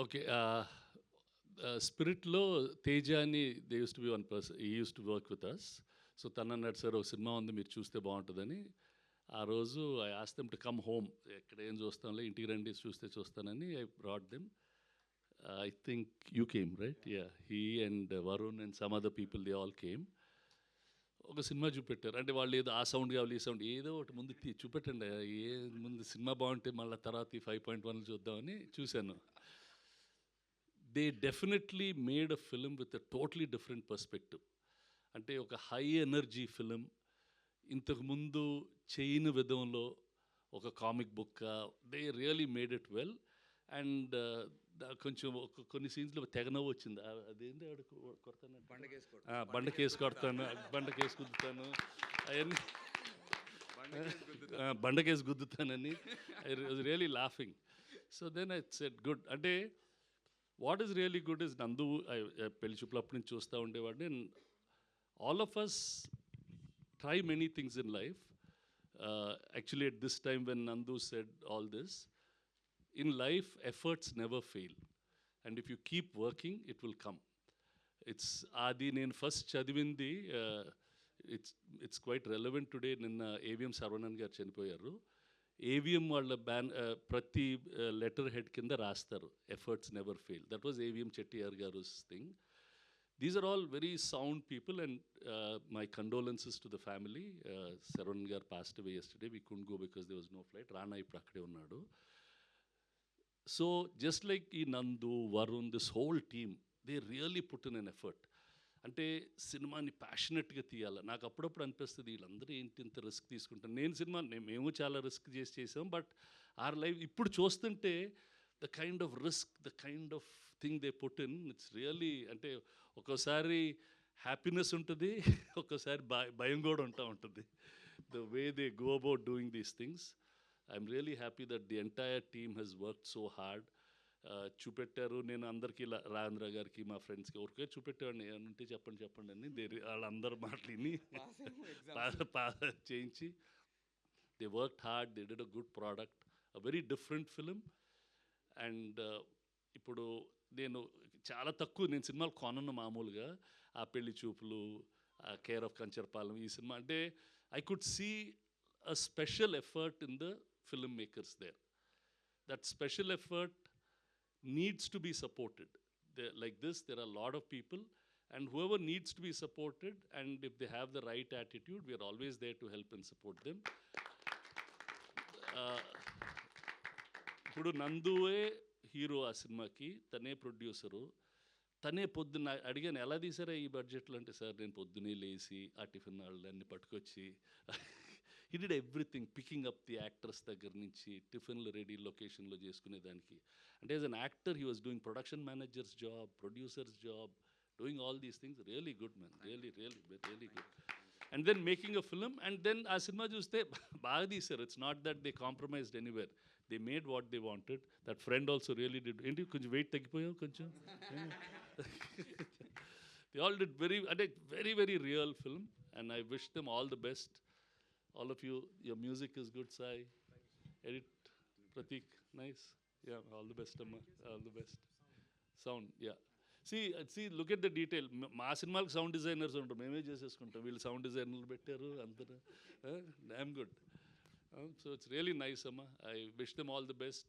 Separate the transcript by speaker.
Speaker 1: Okay. స్పిరిట్‌లో తేజ అని they used to be one person. He used to work with us. So తనన్నాడు, "sir ఒక cinema ఉంది మీరు చూస్తే బావుంటదని." ఆ రోజు I asked them to come home. ఎక్కడ ఏం చూస్తాంలే, ఇంటికి రండి చూస్తే చూస్తానని I brought them. I think you came right? Yeah! He and Varun and some other people they all came. ఒక సినిమా చూపెట్టారు. అంటే వాళ్ళు ఏదో ఆ సౌండ్ కావాలి, ఈ సౌండ్ ఏదో ఒకటి ముందు చూపెట్టండి. ఏ ముందు సినిమా బావుంటే మళ్ళా తర్వాత ఈ 5.1 చూద్దామని చూశాను. They definitely made a film with a totally different perspective. అంటే ఒక హై ఎనర్జీ ఫిలిం. ఇంతకుముందు చేయని విధంలో ఒక comic book they really made it well. And కొంచెం కొన్ని సీన్స్లో తెగ నవ్వు వచ్చింది. అదేంటి ఆడు కొడతాను,
Speaker 2: బండకేసుకోవడం
Speaker 1: బండకేసి కొడతాను, బండకేసి గుద్దుతాను, అవన్నీ బండకేసి గుద్దుతానని I was really laughing. So then I said good. అంటే what is really good is Nandu. Pelli Choopulu అప్పటి నుంచి చూస్తూ ఉండేవాడిని. And all of us try many things in life. Actually, at this time when Nandu said all this, in life, efforts never fail. And if you keep working, it will come. It's Adi నేను first చదివింది. It's quite relevant today. నిన్న AVM Saravanan గారు చనిపోయారు. AVM వాళ్ళ ప్రతి letter head కింద రాస్తారు efforts never fail. That was AVM Chettiar గారు thing. These are all very sound people, and my condolences to the family. Saran gar passed away yesterday. We couldn't go because there was no flight. Rana ippudu akkade unnadu. So just like ఈ నందు, Varun, this whole team, they really put in an effort. అంటే సినిమాని ప్యాషనెట్గా తీయాలి. నాకు అప్పుడప్పుడు అనిపిస్తుంది వీళ్ళందరూ ఏంటి ఇంత రిస్క్ తీసుకుంటారు. మేము చాలా రిస్క్ చేసాం. బట్ ఆర్ లైఫ్ ఇప్పుడు చూస్తుంటే the kind of risk, the kind of thing they put in, it's really. అంటే ఒక్కోసారి హ్యాపీనెస్ ఉంటుంది, ఒక్కోసారి భయం కూడా ఉంటుంది. The way they go about doing these things. I'm really happy that the entire team has worked so hard. చూపెట్టారు. నేను అందరికీ ఇలా రాజేంద్ర గారికి, మా ఫ్రెండ్స్కి ఎవరికే చూపెట్టేవాడిని. ఏమైనా ఉంటే చెప్పండి అని. వాళ్ళందరూ మాటలిని చేయించి they worked hard, they did a good product, a very different film. And ఇప్పుడు నేను చాలా తక్కువ నేను సినిమాలు కొనను మామూలుగా. ఆ పెళ్లి చూపులు, కేర్ ఆఫ్ కంచర్పాలెం, ఈ సినిమా అంటే I could see a special effort in the filmmakers there. That special effort needs to be supported. Like this, there are a lot of people, and whoever needs to be supported, and if they have the right attitude, we are always there to help and support them. ఇప్పుడు నందువే hero ఆ సినిమాకి, తనే producer, తనే పొద్దున్న అడిగాను ఎలా తీసారా ఈ బడ్జెట్లో అంటే, సార్ నేను పొద్దున్నే లేచి ఆ టిఫిన్ వాళ్ళన్నీ పట్టుకొచ్చి he did everything, picking up the actors దగ్గర నుంచి టిఫిన్లు రెడీ లొకేషన్లో చేసుకునేదానికి. అంటే as an actor he was doing production manager's job, producer's job, doing all these things. Really good man, really good. And then making a film, and then ఆ సినిమా చూస్తే బాగా తీశారు. It's not that they compromised anywhere. They made what they wanted. That friend also really did. ఏంటి కొంచెం weight తగ్గిపోయావు కొంచెం. They all did very very real film, and I wish them all the best. All of you, your music is good, Sai. Edit, Pratik, nice. Yeah, all the best, Amma. All the best. Sound, yeah. See, look at the detail. మా సినిమాలకు sound designers ఉంటారు, మేమే చేసేసుకుంటాం. వీళ్ళు sound డిజైనర్లు పెట్టారు అందరూ. Damn good. So it's really nice, Amma. I wish them all the best.